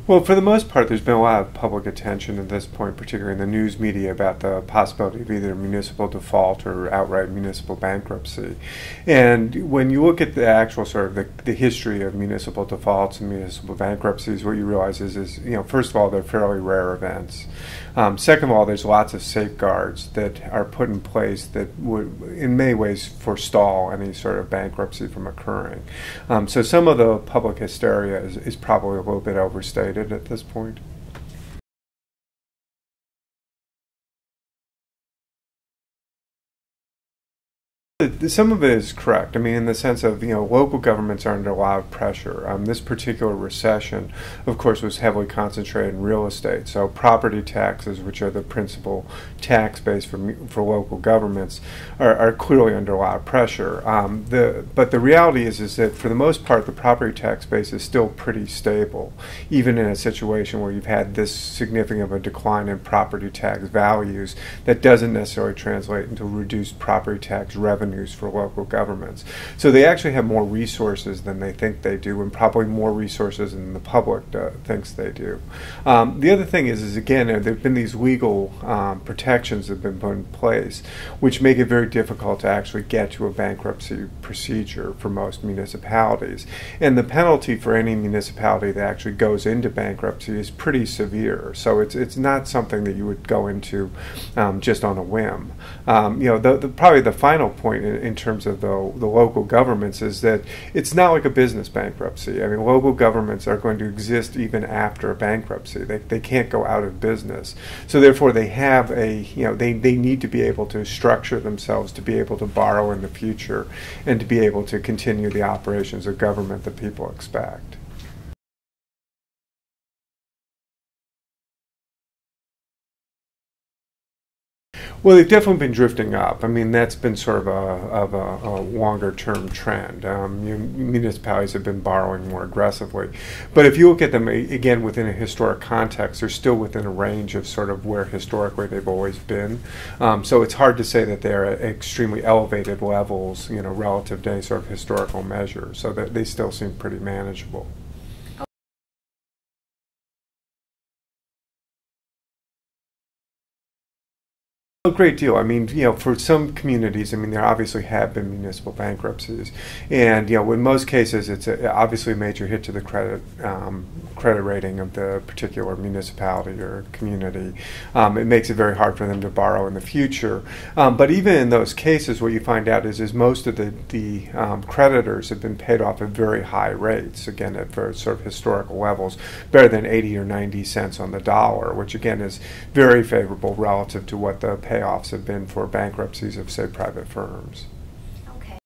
Well, for the most part, there's been a lot of public attention at this point, particularly in the news media, about the possibility of either municipal default or outright municipal bankruptcy. And when you look at the actual sort of the history of municipal defaults and municipal bankruptcies, what you realize is first of all, they're fairly rare events. Second of all, there's lots of safeguards that are put in place that would, in many ways, forestall any sort of bankruptcy from occurring. So some of the public hysteria is probably a little bit overstated at this point. Some of it is correct. I mean, in the sense of, local governments are under a lot of pressure. This particular recession, of course, was heavily concentrated in real estate. So property taxes, which are the principal tax base for local governments, are clearly under a lot of pressure. But the reality is that for the most part, the property tax base is still pretty stable, even in a situation where you've had this significant of a decline in property tax values that doesn't necessarily translate into reduced property tax revenue for local governments. So they actually have more resources than they think they do, and probably more resources than the public thinks they do. The other thing is again, there have been these legal protections that have been put in place, which make it very difficult to actually get to a bankruptcy procedure for most municipalities. And the penalty for any municipality that actually goes into bankruptcy is pretty severe. So it's not something that you would go into just on a whim. Probably the final point in terms of the local governments is that it's not like a business bankruptcy. I mean, local governments are going to exist even after a bankruptcy. They can't go out of business. So therefore they have they need to be able to structure themselves to be able to borrow in the future and to be able to continue the operations of government that people expect. Well, they've definitely been drifting up. I mean, that's been sort of a longer-term trend. Municipalities have been borrowing more aggressively. But if you look at them, again, within a historic context, they're still within a range of sort of where historically they've always been. So it's hard to say that they're at extremely elevated levels, relative to any sort of historical measure. So that they still seem pretty manageable. A great deal. I mean, for some communities, I mean, there obviously have been municipal bankruptcies, and in most cases, it's obviously a major hit to the credit rating of the particular municipality or community. It makes it very hard for them to borrow in the future. But even in those cases, what you find out is most of the creditors have been paid off at very high rates. Again, at for sort of historical levels, better than 80 or 90 cents on the dollar, which again is very favorable relative to what the payoffs have been for bankruptcies of, say, private firms.